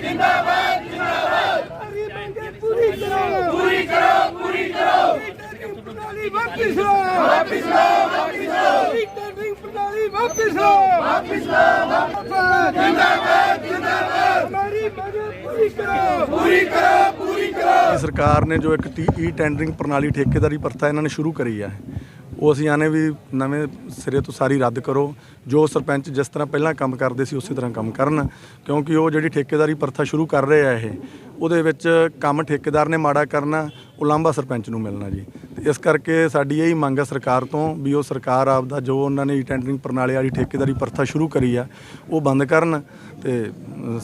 जिंदाबाद जिंदाबाद। हमारी मांगे पूरी करो, पूरी करो, पूरी करो। रीटेंडरिंग प्रणाली वापस लो, वापिस लो, वापिस लो। रीटेंडरिंग प्रणाली वापस लो, वापिस लो, वापिस लो। जिंदाबाद जिंदाबाद। हमारी मांगे पूरी करो, पूरी करो, पूरी करो। ਸਰਕਾਰ ਨੇ ਜੋ ਇੱਕ ਈ ਟੈਂਡਰਿੰਗ ਪ੍ਰਣਾਲੀ ਠੇਕੇਦਾਰੀ ਪ੍ਰਥਾ ਇਹਨਾਂ ਨੇ ਸ਼ੁਰੂ ਕਰੀ ਹੈ, ਉਹ ਅਸੀਂ ਆਨੇ ਵੀ ਨਵੇਂ ਸਿਰੇ ਤੋਂ ਸਾਰੀ ਰੱਦ ਕਰੋ। ਜੋ ਸਰਪੰਚ ਜਿਸ ਤਰ੍ਹਾਂ ਪਹਿਲਾਂ ਕੰਮ ਕਰਦੇ ਸੀ ਉਸੇ ਤਰ੍ਹਾਂ ਕੰਮ ਕਰਨ, ਕਿਉਂਕਿ ਉਹ ਜਿਹੜੀ ਠੇਕੇਦਾਰੀ ਪ੍ਰਥਾ ਸ਼ੁਰੂ ਕਰ ਰਹੇ ਆ ਇਹ, ਉਹਦੇ ਵਿੱਚ ਕੰਮ ਠੇਕੇਦਾਰ ਨੇ ਮਾੜਾ ਕਰਨਾ, ਉਲਾਂਭਾ ਸਰਪੰਚ ਨੂੰ ਮਿਲਣਾ ਜੀ। ਤੇ ਇਸ ਕਰਕੇ ਸਾਡੀ ਇਹੀ ਮੰਗ ਹੈ ਸਰਕਾਰ ਤੋਂ ਵੀ ਉਹ ਸਰਕਾਰ ਆਪਦਾ ਜੋ ਉਹਨਾਂ ਨੇ ਈ ਟੈਂਡਰਿੰਗ ਪ੍ਰਣਾਲੀ ਵਾਲੀ ਠੇਕੇਦਾਰੀ ਪ੍ਰਥਾ ਸ਼ੁਰੂ ਕਰੀ ਆ ਉਹ ਬੰਦ ਕਰਨ ਤੇ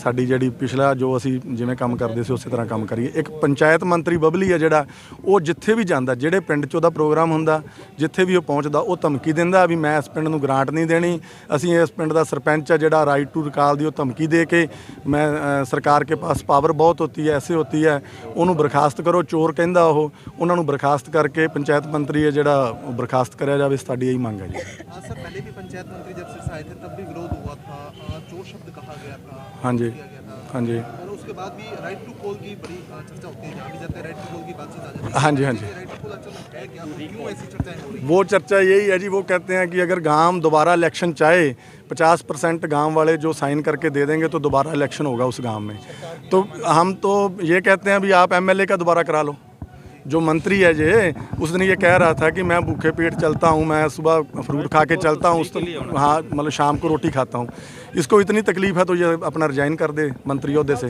ਸਾਡੀ ਜਿਹੜੀ ਪਿਛਲਾ ਜੋ ਅਸੀਂ ਜਿਵੇਂ ਕੰਮ ਕਰਦੇ ਸੀ ਉਸੇ ਤਰ੍ਹਾਂ ਕੰਮ ਕਰੀਏ। ਇੱਕ ਪੰਚਾਇਤ ਮੰਤਰੀ ਬਬਲੀ ਹੈ ਜਿਹੜਾ, ਉਹ ਜਿੱਥੇ ਵੀ ਜਾਂਦਾ, ਜਿਹੜੇ ਪਿੰਡ 'ਚ ਉਹਦਾ ਪ੍ਰੋਗਰਾਮ ਹੁੰਦਾ, ਜਿੱਥੇ ਵੀ ਉਹ ਪਹੁੰਚਦਾ, ਉਹ ਧਮਕੀ ਦਿੰਦਾ ਵੀ ਮੈਂ ਇਸ ਪਿੰਡ ਨੂੰ ਗ੍ਰਾਂਟ ਨਹੀਂ ਦੇਣੀ, ਅਸੀਂ ਇਸ ਪਿੰਡ ਦਾ ਸਰਪੰਚ ਆ ਜਿਹੜਾ ਰਾਈਟ ਟੂ ਰਿਕਾਲ ਦੀ ਉਹ ਧਮਕੀ ਦੇ ਕੇ ਮੈਂ ਸਰਕਾਰ ਕੇ ਪਾਸ ਪਾਵਰ ਬਹੁਤ ਹੋਤੀ ਹੈ, ਐਸੇ ਹੋਤੀ ਹੈ, ਉਹਨੂੰ ਬਰਖਾਸਤ ਕਰੋ, ਚੋਰ ਕਹਿੰਦਾ ਉਹ, ਉਹਨਾਂ ਨੂੰ ਬਰਖਾਸਤ ਕਰਕੇ ਪੰਚਾਇਤ ਮੰਤਰੀ ਹੈ ਜਿਹੜਾ ਉਹ ਬਰਖਾਸਤ ਕਰਿਆ ਜਾਵੇ। ਸਾਡੀ ਇਹੀ ਮੰਗ ਹੈ जी। सर पहले भी पंचायत मंत्री जब से आए थे तब भी विरोध हुआ था, चोर शब्द कहा गया था, हाँ जी, किया गया था। हाँ जी, और उसके बाद भी राइट टू कॉल की बड़ी चर्चा होती है, जहाँ भी जाते हैं राइट टू कॉल की बातचीत आ जाती है। हाँ जी, हाँ जी। राइट टू कॉल असल है क्या, क्यों ऐसी चर्चाएं हो रही हैं? वो चर्चा यही है जी, वो कहते हैं कि अगर गांव दोबारा इलेक्शन चाहे 50% गांव वाले जो साइन करके दे देंगे तो दोबारा इलेक्शन होगा उस गांव में। तो हम तो ये कहते हैं भी आप एमएलए का दोबारा करा लो। जो मंत्री है जे उस दिन ये कह रहा था कि मैं भूखे पेट चलता हूँ, मैं सुबह फ्रूट खा के चलता हूँ, हाँ मतलब शाम को रोटी खाता हूँ। इसको इतनी तकलीफ़ है तो ये अपना रिजाइन कर दे मंत्री ओहदे से।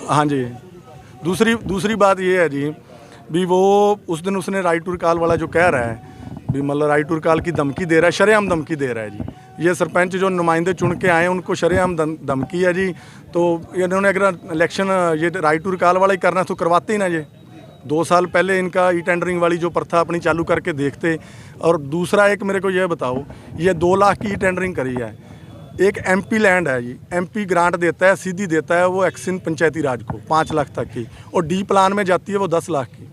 हाँ जी। दूसरी बात ये है जी भी वो उस दिन उसने राइट टू रिकाल वाला जो कह रहा है भी मतलब राइट टू रिकाल की धमकी दे रहा है, शरेआम धमकी दे रहा है जी। ये सरपंच जो नुमाइंदे चुन के आए उनको शरेआम धमकी है जी। तो इन्होंने अगर इलेक्शन ये राइट टू रिकाल वाला ही करना तो करवाते ही ना ये। 2 साल पहले इनका ई टेंडरिंग वाली जो प्रथा अपनी चालू करके देखते। और दूसरा एक मेरे को ये बताओ, ये 2 लाख की ई टेंडरिंग करी है, एक एमपी लैंड है जी, एमपी ग्रांट देता है, सीधी देता है वो एक्सिन पंचायती राज को 5 लाख तक की, और डी प्लान में जाती है वो 10 लाख की।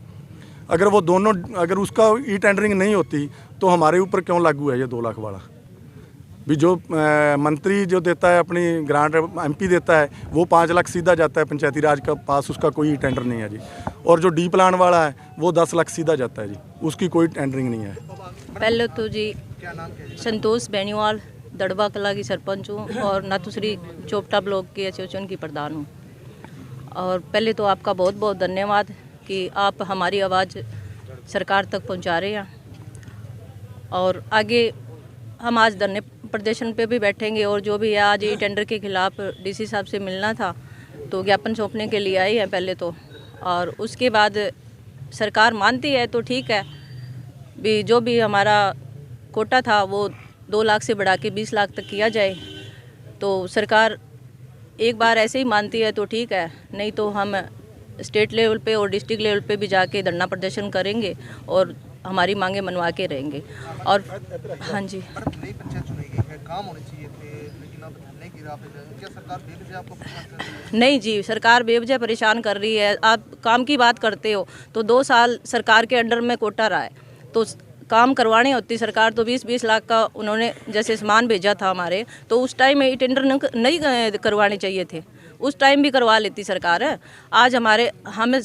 अगर वो दोनों अगर उसका ई टेंडरिंग नहीं होती तो हमारे ऊपर क्यों लागू है ये 2 लाख वाला? भी जो मंत्री जो देता है अपनी ग्रांट, एमपी देता है वो 5 लाख सीधा जाता है पंचायती राज का पास, उसका कोई टेंडर नहीं है जी। और जो डी प्लान वाला है वो 10 लाख सीधा जाता है जी, उसकी कोई टेंडरिंग नहीं है। पहले तो जी संतोष बेनीवाल दड़बा कला की सरपंच हूँ और नाथुश्री चोपटा ब्लॉक के एसोसिएशन की प्रधान हूँ। और पहले तो आपका बहुत बहुत धन्यवाद कि आप हमारी आवाज़ सरकार तक पहुँचा रहे हैं। और आगे हम आज धरने प्रदर्शन पे भी बैठेंगे, और जो भी है आज ये टेंडर के खिलाफ डीसी साहब से मिलना था तो ज्ञापन सौंपने के लिए आई है पहले तो। और उसके बाद सरकार मानती है तो ठीक है, भी जो भी हमारा कोटा था वो 2 लाख से बढ़ा के 20 लाख तक किया जाए। तो सरकार एक बार ऐसे ही मानती है तो ठीक है, नहीं तो हम स्टेट लेवल पे और डिस्ट्रिक्ट लेवल पे भी जाके धरना प्रदर्शन करेंगे और हमारी मांगे मनवा के रहेंगे। और हाँ जी, नई पंचायत चुनी गई है, काम होने चाहिए थे, लेकिन अब धरने की राह पे क्या सरकार बेवजह आपको परेशान कर रही है? नहीं जी, सरकार बेवजह परेशान कर रही है। आप काम की बात करते हो तो 2 साल सरकार के अंडर में कोटा रहा है, तो काम करवाने होती सरकार तो 20-20 लाख का उन्होंने जैसे सामान भेजा था हमारे, तो उस टाइम में ये टेंडर नहीं करवाने चाहिए थे, उस टाइम भी करवा लेती सरकार। आज हमें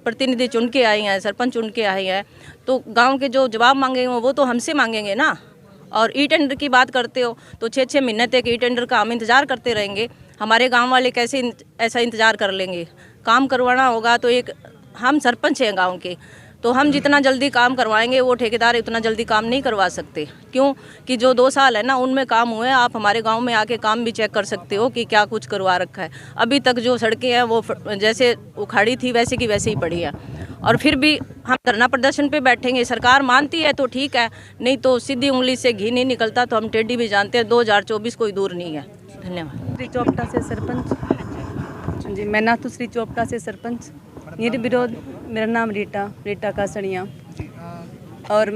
प्रतिनिधि चुन के आई हैं, सरपंच चुन के आए हैं, तो गांव के जो जवाब मांगेंगे वो तो हमसे मांगेंगे ना। और ई टेंडर की बात करते हो तो 6-6 महीने तक ई टेंडर का हम इंतज़ार करते रहेंगे। हमारे गांव वाले कैसे ऐसा इंतज़ार कर लेंगे? काम करवाना होगा तो एक हम सरपंच हैं गांव के, तो हम जितना जल्दी काम करवाएंगे वो ठेकेदार उतना जल्दी काम नहीं करवा सकते। क्यों कि जो 2 साल है ना उनमें काम हुए, आप हमारे गांव में आके काम भी चेक कर सकते हो कि क्या कुछ करवा रखा है। अभी तक जो सड़कें हैं वो जैसे उखाड़ी थी वैसे की वैसे ही पड़ी है। और फिर भी हम धरना प्रदर्शन पे बैठेंगे, सरकार मानती है तो ठीक है, नहीं तो सीधी उंगली से घी नहीं निकलता, तो हम टेढ़ी भी जानते हैं। 2024 कोई दूर नहीं है। धन्यवाद। श्री चोपटा से सरपंच जी, मैं नाथुश्री चोपटा से सरपंच। निर्विरोध मेरा नाम रीटा कासड़िया। और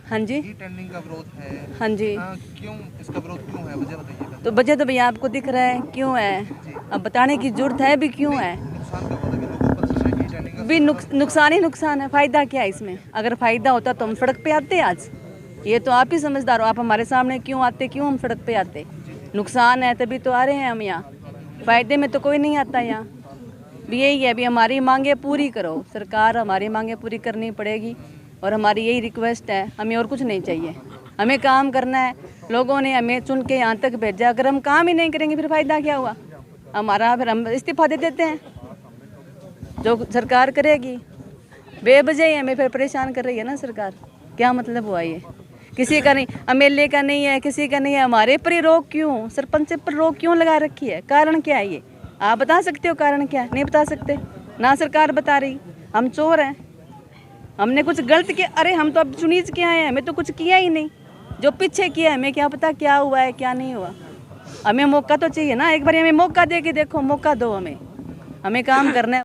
हाँ जी, ई टेंडरिंग का विरोध है। हाँ जी, क्यों इसका विरोध क्यों है, वजह बताइएगा। तो वजह तो भैया आपको दिख रहा है क्यों है, अब बताने की जरूरत है भी क्यों है। नुकसान क्या होता है कि लोगों को पता चला कि ई टेंडरिंग का भी नुकसान ही नुकसान है, फ़ायदा क्या है इसमें? अगर फ़ायदा होता तो हम सड़क पे आते आज। ये तो आप ही समझदार हो, आप हमारे सामने क्यों आते, क्यों हम सड़क पे आते? नुकसान है तभी तो आ रहे हैं हम यहाँ। फ़ायदे में तो कोई नहीं आता यहाँ। भी यही है, भी हमारी मांगे पूरी करो सरकार, हमारी मांगे पूरी करनी पड़ेगी और हमारी यही रिक्वेस्ट है, हमें और कुछ नहीं चाहिए। हमें काम करना है, लोगों ने हमें चुन के यहाँ तक भेजा, अगर हम काम ही नहीं करेंगे फिर फ़ायदा क्या हुआ हमारा? फिर हम इस्तीफा दे देते हैं। जो सरकार करेगी बेवजह हमें फिर परेशान कर रही है ना सरकार, क्या मतलब हुआ ये? किसी का नहीं, एमएलए का नहीं है, किसी का नहीं है, हमारे पर ही रोक क्यों, सरपंच पर रोक क्यों लगा रखी है? कारण क्या है ये? आप बता सकते हो कारण क्या है? नहीं बता सकते ना, सरकार बता रही। हम चोर हैं, हमने कुछ गलत किया? अरे हम तो अब चुनीज के आए हैं, हमें तो कुछ किया ही नहीं। जो पीछे किया है हमें क्या पता क्या हुआ है क्या नहीं हुआ। हमें मौका तो चाहिए ना, एक बार हमें मौका दे के देखो, मौका दो हमें काम करना है।